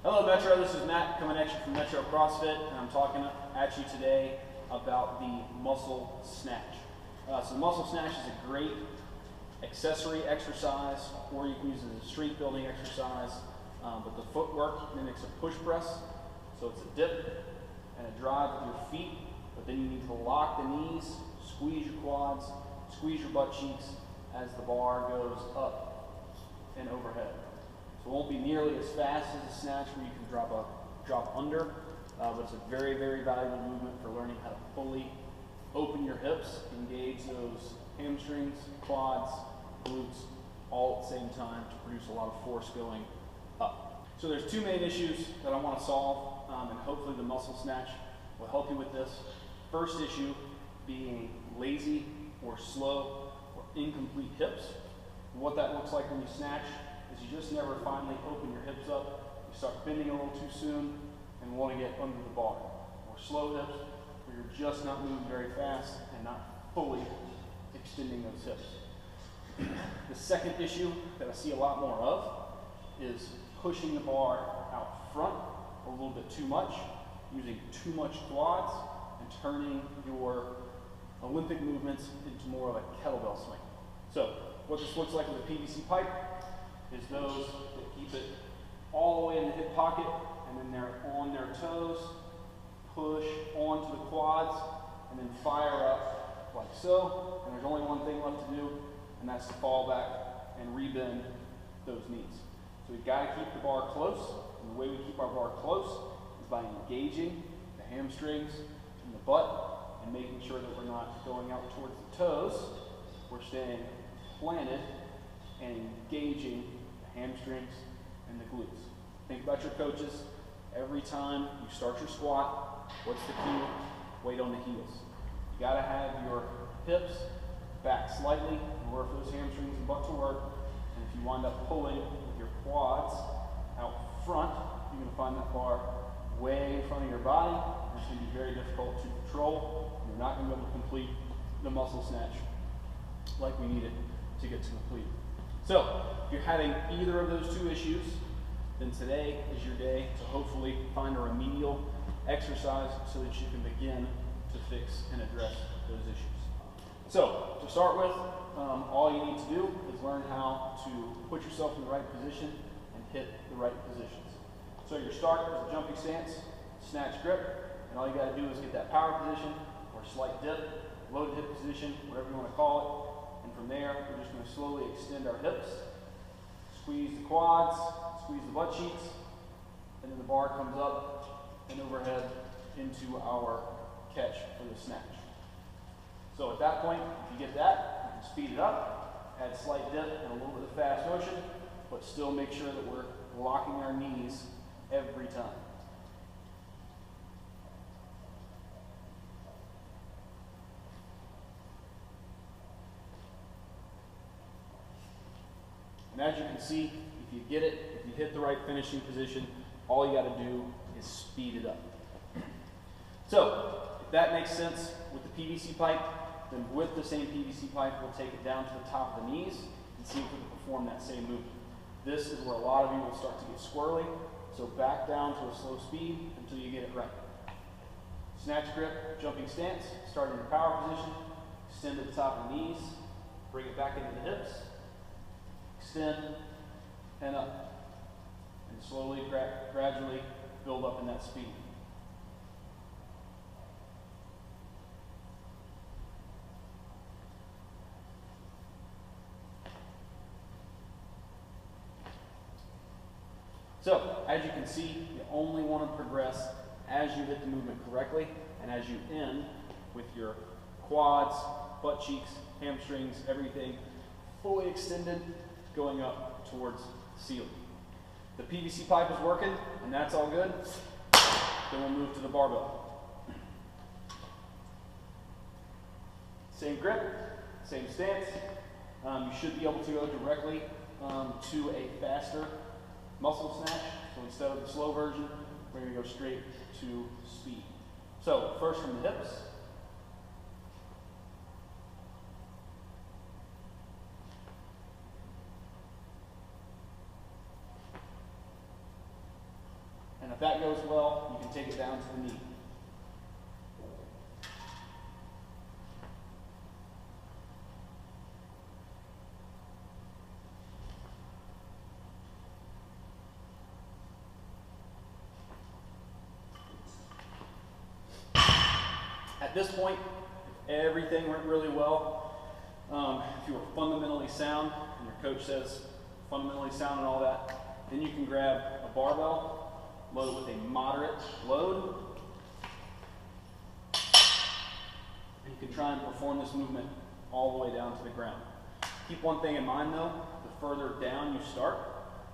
Hello Metro, this is Matt coming at you from Metro CrossFit, and I'm talking at you today about the muscle snatch. So the muscle snatch is a great accessory exercise, or you can use it as a strength building exercise, but the footwork mimics a push press, so it's a dip and a drive with your feet, but then you need to lock the knees, squeeze your quads, squeeze your butt cheeks as the bar goes up and overhead. So it won't be nearly as fast as a snatch where you can drop under, but it's a very, very valuable movement for learning how to fully open your hips, engage those hamstrings, quads, glutes, all at the same time to produce a lot of force going up. So there's two main issues that I want to solve, and hopefully the muscle snatch will help you with this. First issue being lazy or slow or incomplete hips. What that looks like when you snatch is you just never finally open your hips up. You start bending a little too soon and want to get under the bar. Or slow hips, where you're just not moving very fast and not fully extending those hips. The second issue that I see a lot more of is pushing the bar out front a little bit too much, using too much quads, and turning your Olympic movements into more of a kettlebell swing. So what this looks like with a PVC pipe is those that keep it all the way in the hip pocket, and then they're on their toes, push onto the quads, and then fire up like so. And there's only one thing left to do, and that's to fall back and rebend those knees. So we've got to keep the bar close, and the way we keep our bar close is by engaging the hamstrings and the butt, and making sure that we're not going out towards the toes. We're staying planted and engaging the hamstrings and the glutes. Think about your coaches. Every time you start your squat, what's the cue? Weight on the heels. You got to have your hips back slightly in order for those hamstrings and butt to work. And if you wind up pulling with your quads out front, you're going to find that bar way in front of your body. And it's going to be very difficult to control. You're not going to be able to complete the muscle snatch like we need it to get to complete. So, if you're having either of those two issues, then today is your day to hopefully find a remedial exercise so that you can begin to fix and address those issues. So, to start with, all you need to do is learn how to put yourself in the right position and hit the right positions. So your start is a jumping stance, snatch grip, and all you got to do is get that power position or slight dip, loaded hip position, whatever you want to call it. And from there, we're just going to slowly extend our hips, squeeze the quads, squeeze the butt cheeks, and then the bar comes up and overhead into our catch for the snatch. So at that point, if you get that, you can speed it up, add slight dip and a little bit of fast motion, but still make sure that we're locking our knees every time. And as you can see, if you get it, if you hit the right finishing position, all you got to do is speed it up. So, if that makes sense with the PVC pipe, then with the same PVC pipe, we'll take it down to the top of the knees and see if we can perform that same movement. This is where a lot of you will start to get squirrely, so back down to a slow speed until you get it right. Snatch grip, jumping stance, start in your power position, extend at the top of the knees, bring it back into the hips, extend and up, and slowly, gradually build up in that speed. So, as you can see, you only want to progress as you hit the movement correctly and as you end with your quads, butt cheeks, hamstrings, everything fully extended, going up towards the ceiling. The PVC pipe is working, and that's all good. Then we'll move to the barbell. Same grip, same stance. You should be able to go directly to a faster muscle snatch. So instead of the slow version, we're going to go straight to speed. So first from the hips. if that goes well, you can take it down to the knee. At this point, if everything went really well, if you were fundamentally sound, and your coach says fundamentally sound and all that, then you can grab a barbell, load it with a moderate load, and you can try and perform this movement all the way down to the ground. Keep one thing in mind though, the further down you start,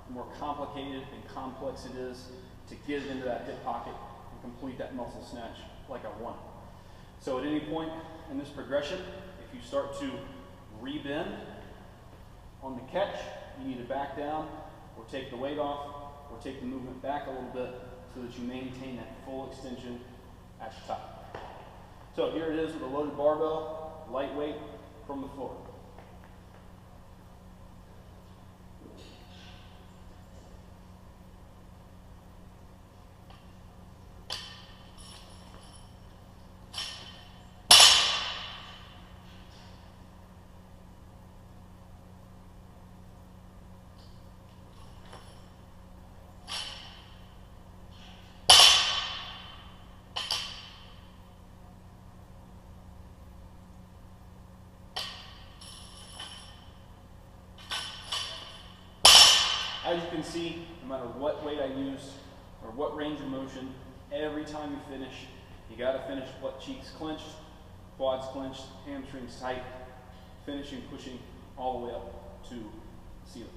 the more complicated and complex it is to get it into that hip pocket and complete that muscle snatch like I want. So at any point in this progression, if you start to re-bend on the catch, you need to back down or take the weight off or take the movement back a little bit so that you maintain that full extension at the top. So here it is with a loaded barbell, lightweight from the floor. As you can see, no matter what weight I use or what range of motion, every time you finish, you got to finish butt cheeks clenched, quads clenched, hamstrings tight, finishing, pushing all the way up to the ceiling.